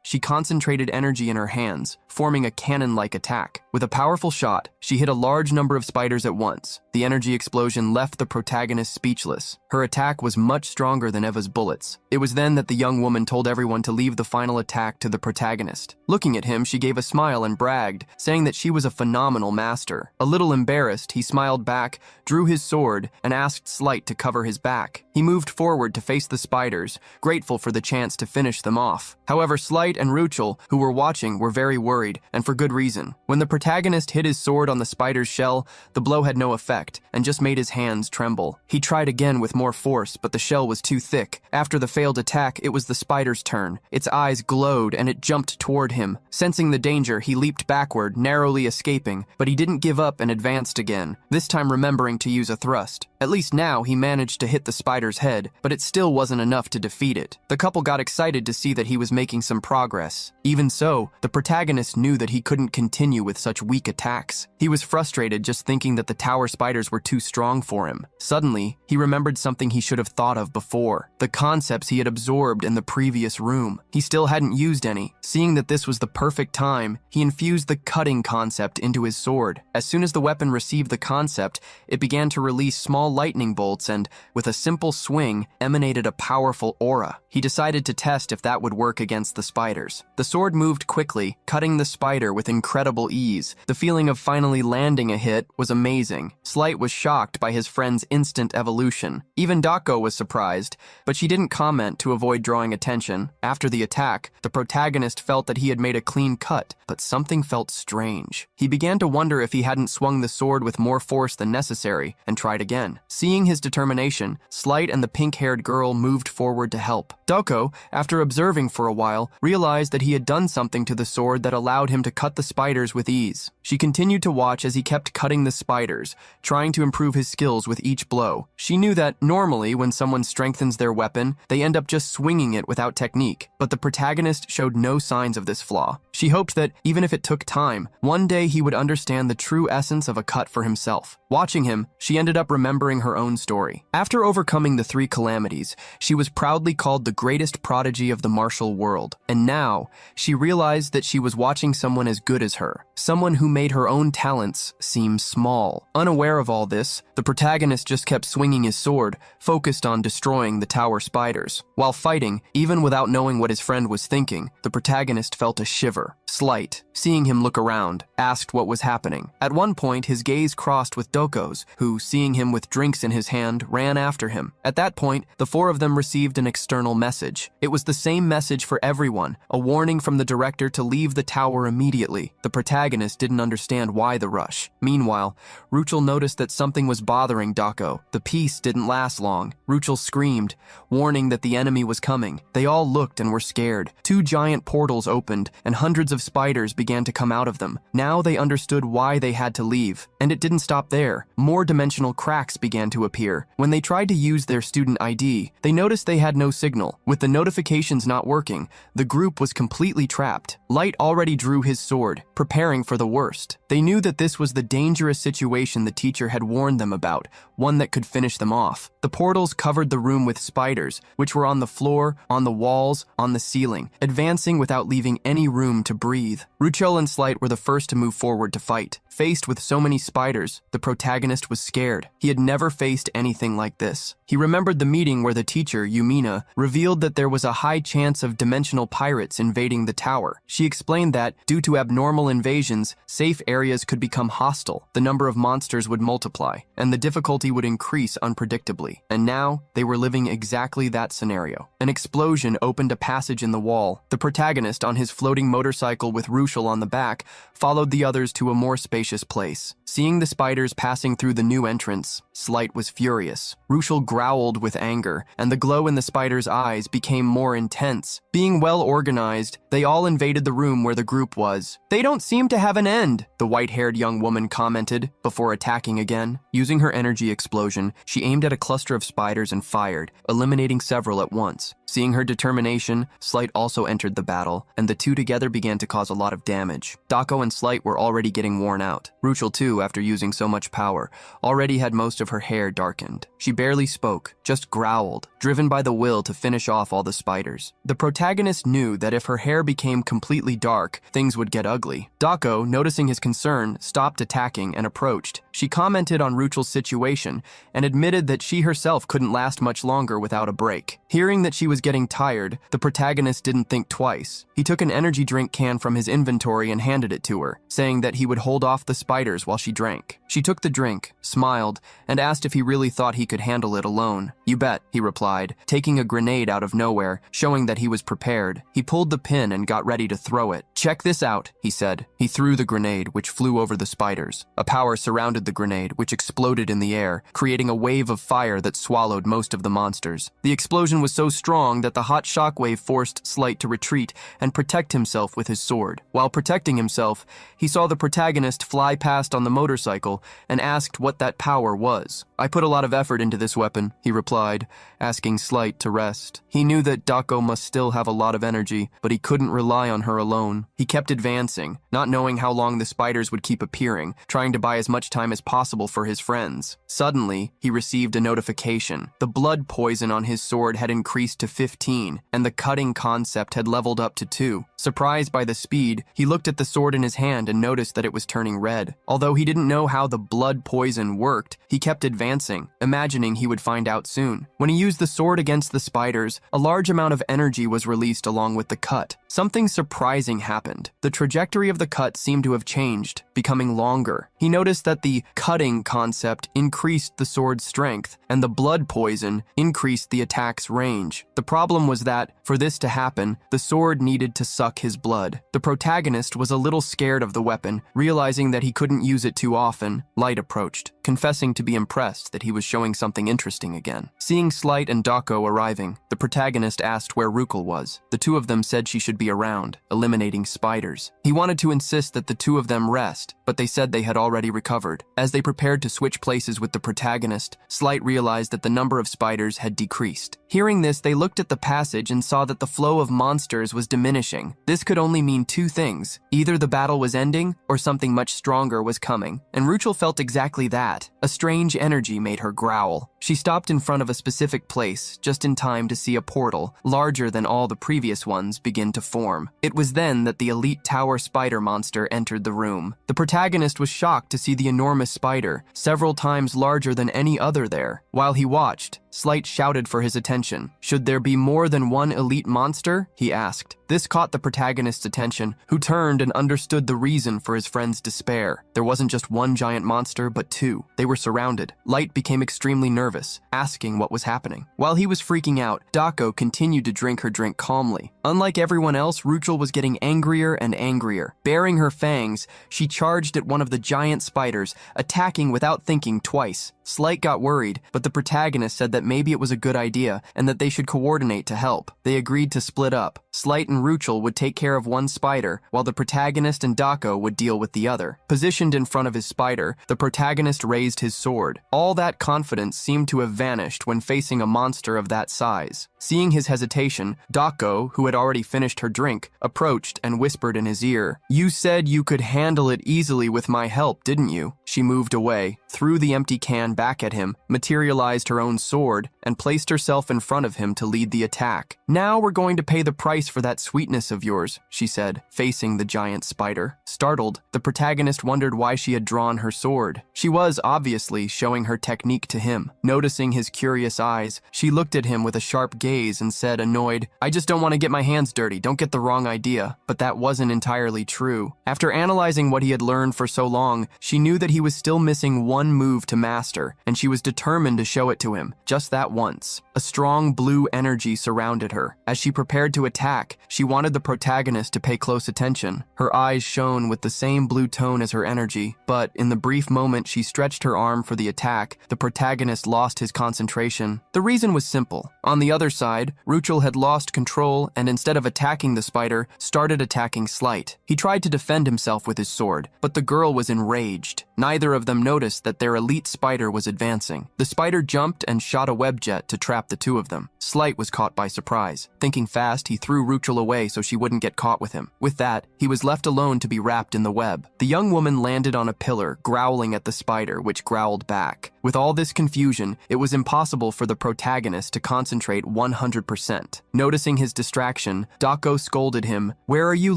She concentrated energy in her hands, forming a cannon-like attack. With a powerful shot, she hit a large number of spiders at once. The energy explosion left the protagonist speechless. Her attack was much stronger than Eva's bullets. It was then that the young woman told everyone to leave the final attack to the protagonist. Looking at him, she gave a smile and bragged, saying that she was a phenomenal master. A little embarrassed, he smiled back, drew his sword, and asked Slight to cover his back. He moved forward to face the spiders, grateful for the chance to finish them off. However, Slight and Ruchel, who were watching, were very worried, and for good reason. When the protagonist hit his sword on the spider's shell, the blow had no effect, and just made his hands tremble. He tried again with more force, but the shell was too thick. After the failed attack, it was the spider's turn. Its eyes glowed, and it jumped toward him. Sensing the danger, he leaped backward, narrowly escaping, but he didn't give up and advanced again, this time remembering to use a thrust. At least now, he managed to hit the spider's head, but it still wasn't enough to defeat it. The couple got excited to see that he was making some progress. Even so, the protagonist knew that he couldn't continue with such weak attacks. He was frustrated just thinking that the tower spiders were too strong for him. Suddenly, he remembered something he should have thought of before, the concepts he had absorbed in the previous room. He still hadn't used any. Seeing that this was the perfect time, he infused the cutting concept into his sword. As soon as the weapon received the concept, it began to release small lightning bolts and, with a simple swing, emanated a powerful aura. He decided to test if that would work against the spiders. The sword moved quickly, cutting the spider with incredible ease. The feeling of finally landing a hit was amazing. Slight was shocked by his friend's instant evolution. Even Dako was surprised, but she didn't comment to avoid drawing attention. After the attack, the protagonist felt that he had made a clean cut, but something felt strange. He began to wonder if he hadn't swung the sword with more force than necessary, and tried again. Seeing his determination, Slight and the pink-haired girl moved forward to help. Dako, after observing for a while, realized that he had done something to the sword that allowed him to cut the spiders with ease. She continued to watch as he kept cutting the spiders, trying to improve his skills with each blow. She knew that normally when someone strengthens their weapon, they end up just swinging it without technique, but the protagonist showed no signs of this flaw. She hoped that, even if it took time, one day he would understand the true essence of a cut for himself. Watching him, she ended up remembering her own story. After overcoming the 3 calamities, she was proudly called the greatest prodigy of the martial world. And now, she realized that she was watching someone as good as her, someone who made her own talents seem small. Unaware of all this, the protagonist just kept swinging his sword, focused on destroying the tower spiders. While fighting, even without knowing what his friend was thinking, the protagonist felt a shiver. Slight, seeing him look around, asked what was happening. At one point, his gaze crossed with Doko's, who, seeing him with drinks in his hand, ran after him. At that point, the 4 of them received an external message. It was the same message for everyone, a warning from the director to leave the tower immediately. The protagonist didn't understand why the rush. Meanwhile, Ruchel noticed that something was bothering Dako. The peace didn't last long. Ruchel screamed, warning that the enemy was coming. They all looked and were scared. 2 giant portals opened, and hundreds of spiders began to come out of them. Now they understood why they had to leave. And it didn't stop there. More dimensional cracks began to appear. When they tried to use their student ID, they noticed they had no signal. With the notifications not working, the group was completely trapped. Light already drew his sword, preparing for the worst. They knew that this was the dangerous situation the teacher had warned them about, one that could finish them off. The portals covered the room with spiders, which were on the floor, on the walls, on the ceiling, advancing without leaving any room to breathe. Ruchel and Slight were the first to move forward to fight. Faced with so many spiders, the protagonist was scared. He had never faced anything like this. He remembered the meeting where the teacher, Yumina, revealed that there was a high chance of dimensional pirates invading the tower. She explained that, due to abnormal invasions, safe areas could become hostile, the number of monsters would multiply, and the difficulty would increase unpredictably. And now, they were living exactly that scenario. An explosion opened a passage in the wall. The protagonist, on his floating motorcycle with Ruchel on the back, followed the others to a more spacious place. Seeing the spiders passing through the new entrance, Slight was furious. Ruchel growled with anger, and the glow in the spiders' eyes became more intense. Being well organized, they all invaded the room where the group was. "They don't seem to have an end," the white-haired young woman commented, before attacking again. Using her energy explosion, she aimed at a cluster of spiders and fired, eliminating several at once. Seeing her determination, Slight also entered the battle, and the two together began to cause a lot of damage. Dako and Slight were already getting worn out. Ruchel too, after using so much power, already had most of her hair darkened. She barely spoke, just growled, driven by the will to finish off all the spiders. The protagonist knew that if her hair became completely dark, things would get ugly. Dako, noticing his concern, stopped attacking and approached. She commented on Ruchel's situation and admitted that she herself couldn't last much longer without a break. Hearing that she was getting tired, the protagonist didn't think twice. He took an energy drink can from his inventory and handed it to her, saying that he would hold off the spiders while she drank. She took the drink, smiled, and asked if he really thought he could handle it alone. "You bet," he replied, taking a grenade out of nowhere, showing that he was prepared. He pulled the pin and got ready to throw it. "Check this out," he said. He threw the grenade, which flew over the spiders. A power surrounded the grenade, which exploded in the air, creating a wave of fire that swallowed most of the monsters. The explosion was so strong that the hot shockwave forced Slight to retreat and protect himself with his sword. While protecting himself, he saw the protagonist fly past on the motorcycle and asked what that power was. "I put a lot of effort into this weapon," he replied, asking Slight to rest. He knew that Dako must still have a lot of energy, but he couldn't rely on her alone. He kept advancing, not knowing how long the spiders would keep appearing, trying to buy as much time as possible for his friends. Suddenly, he received a notification. The blood poison on his sword had increased to 15, and the cutting concept had leveled up to 2. Surprised by the speed, he looked at the sword in his hand and noticed that it was turning red. Although he didn't know how the blood poison worked, he kept advancing, imagining he would find out soon. When he used the sword against the spiders, a large amount of energy was released along with the cut. Something surprising happened. The trajectory of the cut seemed to have changed, becoming longer. He noticed that the cutting concept increased the sword's strength, and the blood poison increased the attack's range. The problem was that, for this to happen, the sword needed to suck his blood. The protagonist was a little scared of the weapon, realizing that he couldn't use it too often. Light approached, confessing to be impressed that he was showing something interesting again. Seeing Slight and Dako arriving, the protagonist asked where Ruchel was. The two of them said she should be around, eliminating spiders. He wanted to insist that the two of them rest, but they said they had already recovered. As they prepared to switch places with the protagonist, Slight realized that the number of spiders had decreased. Hearing this, they looked at the passage and saw that the flow of monsters was diminishing. This could only mean two things. Either the battle was ending, or something much stronger was coming. And Ruchel felt exactly that. A strange energy made her growl. She stopped in front of a specific place, just in time to see a portal, larger than all the previous ones, begin to form. It was then that the elite tower spider monster entered the room. The protagonist was shocked to see the enormous spider, several times larger than any other there. While he watched, Slight shouted for his attention. "Should there be more than one elite monster?" he asked. This caught the protagonist's attention, who turned and understood the reason for his friend's despair. There wasn't just one giant monster, but two. They were surrounded. Light became extremely nervous, asking what was happening. While he was freaking out, Dako continued to drink her drink calmly. Unlike everyone else, Ruchel was getting angrier and angrier. Baring her fangs, she charged at one of the giant spiders, attacking without thinking twice. Slight got worried, but the protagonist said that maybe it was a good idea and that they should coordinate to help. They agreed to split up. Slight and Ruchel would take care of one spider, while the protagonist and Dako would deal with the other. Positioned in front of his spider, the protagonist raised his sword. All that confidence seemed to have vanished when facing a monster of that size. Seeing his hesitation, Dako, who had already finished her drink, approached and whispered in his ear, "You said you could handle it easily with my help, didn't you?" She moved away, threw the empty can back at him, materialized her own sword, and placed herself in front of him to lead the attack. "Now we're going to pay the price for that sweetness of yours," she said, facing the giant spider. Startled, the protagonist wondered why she had drawn her sword. She was, obviously, showing her technique to him. Noticing his curious eyes, she looked at him with a sharp gaze and said, annoyed, "I just don't want to get my hands dirty, don't get the wrong idea." But that wasn't entirely true. After analyzing what he had learned for so long, she knew that he was still missing one move to master, and she was determined to show it to him, just that once. A strong blue energy surrounded her. As she prepared to attack, she wanted the protagonist to pay close attention. Her eyes shone with the same blue tone as her energy, but in the brief moment she stretched her arm for the attack, the protagonist lost his concentration. The reason was simple. On the other side, Ruchel had lost control and instead of attacking the spider, started attacking Slight. He tried to defend himself with his sword, but the girl was enraged. Neither of them noticed that their elite spider was advancing. The spider jumped and shot a web jet to trap the two of them. Slight was caught by surprise. Thinking fast, he threw Ruchel away so she wouldn't get caught with him. With that, he was left alone to be wrapped in the web. The young woman landed on a pillar, growling at the spider, which growled back. With all this confusion, it was impossible for the protagonist to concentrate 100%. Noticing his distraction, Dako scolded him, "Where are you